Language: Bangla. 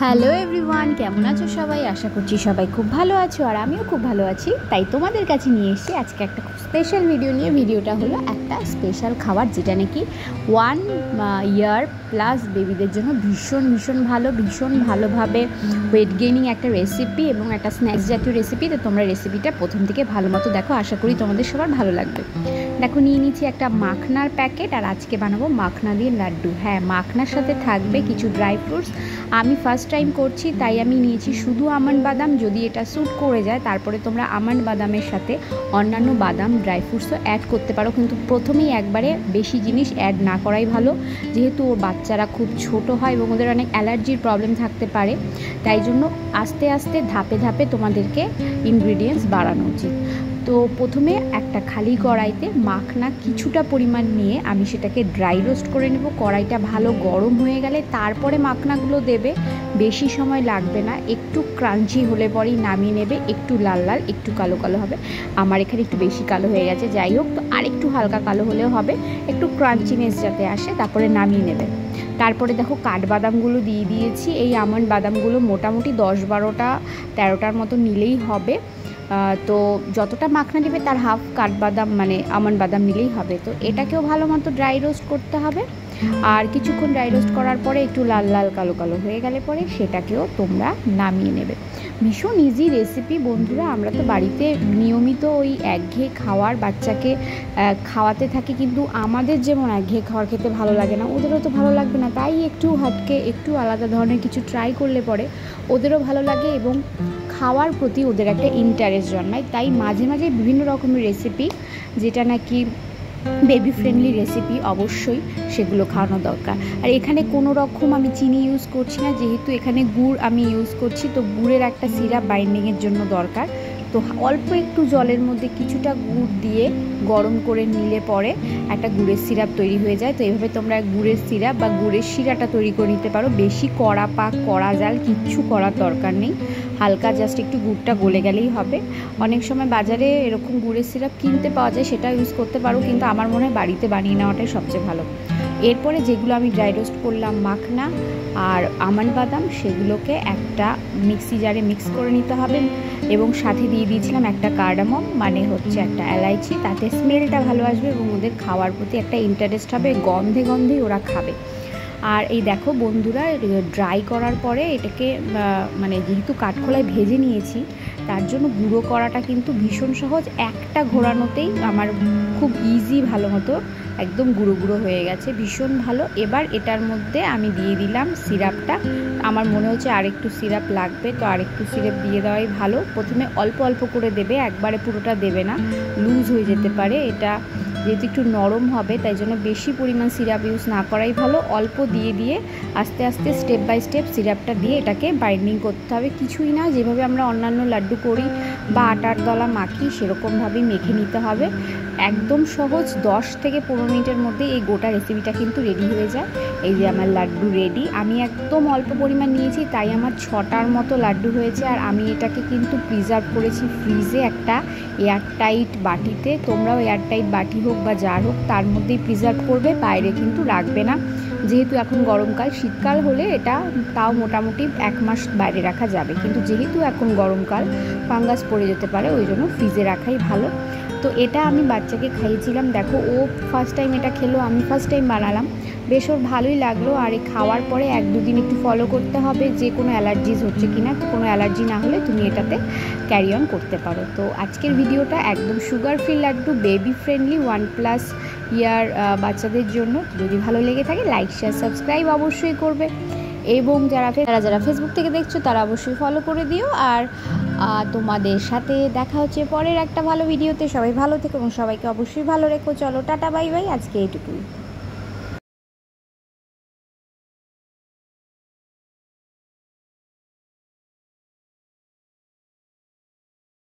হ্যালো এভরিওয়ান, কেমন আছো সবাই? আশা করছি সবাই খুব ভালো আছো আর আমিও খুব ভালো আছি। তাই তোমাদের কাছে নিয়ে এসেছি আজকে একটা খুব স্পেশাল ভিডিও নিয়ে। ভিডিওটা হলো একটা স্পেশাল খাবার যেটা নাকি 1 ইয়ার প্লাস বেবিদের জন্য ভীষণ ভালো, ভীষণ ভালোভাবে ওয়েট গেইনিং একটা রেসিপি এবং একটা স্ন্যাক্স জাতীয় রেসিপি। তো তোমরা রেসিপিটা প্রথম থেকে ভালো মতো দেখো, আশা করি তোমাদের সবার ভালো লাগবে। দেখো, নিয়ে নিচ্ছি একটা মাখনার প্যাকেট আর আজকে বানাবো মাখনা দিয়ে লাড্ডু। হ্যাঁ, মাখনার সাথে থাকবে কিছু ড্রাই ফ্রুটস। আমি ফার্স্ট টাইম করছি তাই আমি নিয়েছি শুধু আমন্ড বাদাম। যদি এটা স্যুট করে যায় তারপরে তোমরা আমন্ড বাদামের সাথে অন্যান্য বাদাম ড্রাই ফ্রুটসও অ্যাড করতে পারো, কিন্তু প্রথমেই একবারে বেশি জিনিস অ্যাড না করাই ভালো, যেহেতু ওর বাচ্চারা খুব ছোট হয় এবং ওদের অনেক অ্যালার্জির প্রবলেম থাকতে পারে। তাই জন্য আস্তে আস্তে ধাপে ধাপে তোমাদেরকে ইনগ্রিডিয়েন্টস বাড়ানো উচিত। তো প্রথমে একটা খালি কড়াইতে মাখনা কিছুটা পরিমাণ নিয়ে আমি সেটাকে ড্রাই রোস্ট করে নেব। কড়াইটা ভালো গরম হয়ে গেলে তারপরে মাখনাগুলো দেবে, বেশি সময় লাগবে না। একটু ক্রাঞ্চি হলে পরেই নামিয়ে নেবে, একটু লাল লাল একটু কালো কালো হবে। আমার এখানে একটু বেশি কালো হয়ে গেছে, যাই হোক, তো আরেকটু হালকা কালো হলেও হবে, একটু ক্রাঞ্চিনেস যাতে আসে, তারপরে নামিয়ে নেবে। তারপরে দেখো কাঠবাদামগুলো দিয়ে দিয়েছি। এই আমন্ড বাদামগুলো মোটামুটি 10-12টা 13টার মতো নিলেই হবে। তো যতটা মাখনা নেবে তার হাফ কাঠবাদাম মানে আমন্ড বাদাম নিলেই হবে। তো এটাকেও ভালো মতো ড্রাই রোস্ট করতে হবে, আর কিছুক্ষণ ড্রাই রোস্ট করার পরে একটু লাল লাল কালো কালো হয়ে গেলে পরে সেটাকেও তোমরা নামিয়ে নেবে। ভীষণ ইজি রেসিপি বন্ধুরা। আমরা তো বাড়িতে নিয়মিত ওই একঘেয়ে খাওয়ার বাচ্চাকে খাওয়াতে থাকি, কিন্তু আমাদের যেমন একঘেয়ে খাওয়ার খেতে ভালো লাগে না, ওদেরও তো ভালো লাগবে না। তাই একটু হাটকে একটু আলাদা ধরনের কিছু ট্রাই করলে পরে ওদেরও ভালো লাগে এবং খাওয়ার প্রতি ওদের একটা ইন্টারেস্ট জন্মায়। তাই মাঝে মাঝে বিভিন্ন রকমের রেসিপি যেটা নাকি বেবি ফ্রেন্ডলি রেসিপি অবশ্যই সেগুলো খাওয়ানো দরকার। আর এখানে কোনো রকম আমি চিনি ইউজ করছি না, যেহেতু এখানে গুড় আমি ইউজ করছি। তো গুড়ের একটা সিরাপ বাইন্ডিংয়ের জন্য দরকার। তো অল্প একটু জলের মধ্যে কিছুটা গুড় দিয়ে গরম করে নিলে পরে একটা গুড়ের সিরাপ তৈরি হয়ে যায়। তো এইভাবে তোমরা গুড়ের সিরাপ বা গুড়ের শিরাটা তৈরি করে নিতে পারো। বেশি কড়া পাক কড়া জাল কিচ্ছু করার দরকার নেই, হালকা জাস্ট একটু গুড়টা গলে গেলেই হবে। অনেক সময় বাজারে এরকম গুড়ের সিরাপ কিনতে পাওয়া যায়, সেটা ইউজ করতে পারো, কিন্তু আমার মনে হয় বাড়িতে বানিয়ে নেওয়াটাই সবচেয়ে ভালো। এরপরে যেগুলো আমি ড্রাই রোস্ট করলাম মাখনা আর আমন্ড বাদাম, সেগুলোকে একটা মিক্সি জারে মিক্স করে নিতে হবে এবং সাথে দিয়ে দিয়েছিলাম একটা কার্ডামম মানে হচ্ছে একটা এলাইচি। তাতে স্মেলটা ভালো আসবে এবং ওদের খাওয়ার প্রতি একটা ইন্টারেস্ট হবে, গন্ধে গন্ধেই ওরা খাবে। আর এই দেখো বন্ধুরা, ড্রাই করার পরে এটাকে মানে যেহেতু কাঠখোলায় ভেজে নিয়েছি তার জন্য গুঁড়ো করাটা কিন্তু ভীষণ সহজ। একটা ঘোরানোতেই আমার খুব ইজি ভালো মতো একদম গুঁড়ো গুঁড়ো হয়ে গেছে, ভীষণ ভালো। এবার এটার মধ্যে আমি দিয়ে দিলাম সিরাপটা। আমার মনে হচ্ছে আরেকটু সিরাপ লাগবে, তো আরেকটু সিরাপ দিয়ে দেওয়াই ভালো। প্রথমে অল্প অল্প করে দেবে, একবারে পুরোটা দেবে না, লুজ হয়ে যেতে পারে। এটা যেহেতু একটু নরম হবে তাই জন্য বেশি পরিমাণ সিরাপ ইউজ না করাই ভালো। অল্প দিয়ে দিয়ে আস্তে আস্তে স্টেপ বাই স্টেপ সিরাপটা দিয়ে এটাকে বাইন্ডিং করতে হবে। কিছুই না, যেভাবে আমরা অন্যান্য লাড্ডু করি বা আটার দলা মাখি সেরকমভাবেই মেখে নিতে হবে। একদম সহজ, 10 থেকে 15 মিনিটের মধ্যে এই গোটা রেসিপিটা কিন্তু রেডি হয়ে যায়। এই যে আমার লাড্ডু রেডি। আমি একদম অল্প পরিমাণ নিয়েছি তাই আমার 6টার মতো লাড্ডু হয়েছে। আর আমি এটাকে কিন্তু প্রিজার্ভ করেছি ফ্রিজে একটা এয়ারটাইট বাটিতে। তোমরাও এয়ারটাইট বাটি হোক বা জার হোক তার মধ্যেই প্রিজার্ভ করবে, বাইরে কিন্তু রাখবে না। যেহেতু এখন গরমকাল, শীতকাল হলে এটা তাও মোটামুটি 1 মাস বাইরে রাখা যাবে, কিন্তু যেহেতু এখন গরমকাল ফাঙ্গাস পড়ে যেতে পারে, ওই জন্য ফ্রিজে রাখাই ভালো। তো এটা আমি বাচ্চাকে খাইয়েছিলাম। দেখো, ও ফার্স্ট টাইম এটা খেলো, আমি ফার্স্ট টাইম বানালাম, বেশ ওর ভালোই লাগলো। আর এই খাওয়ার পরে 1-2 দিন একটু ফলো করতে হবে যে কোনো অ্যালার্জিস হচ্ছে কিনা। কোনো অ্যালার্জি না হলে তুমি এটাতে ক্যারি অন করতে পারো। তো আজকের ভিডিওটা একদম sugar free laddu, baby friendly 1+ year বাচ্চাদের জন্য। যদি ভালো লেগে থাকে লাইক শেয়ার সাবস্ক্রাইব অবশ্যই করবে, এবং যারা ফেসবুক থেকে দেখছো তারা অবশ্যই ফলো করে দিও। আর তোমাদের সাথে দেখা হচ্ছে পরের একটা ভালো ভিডিওতে। সবাই ভালো থেকো এবং সবাইকে অবশ্যই ভালো রেখো। চলো টাটা বাই বাই, আজকে এইটুকুই।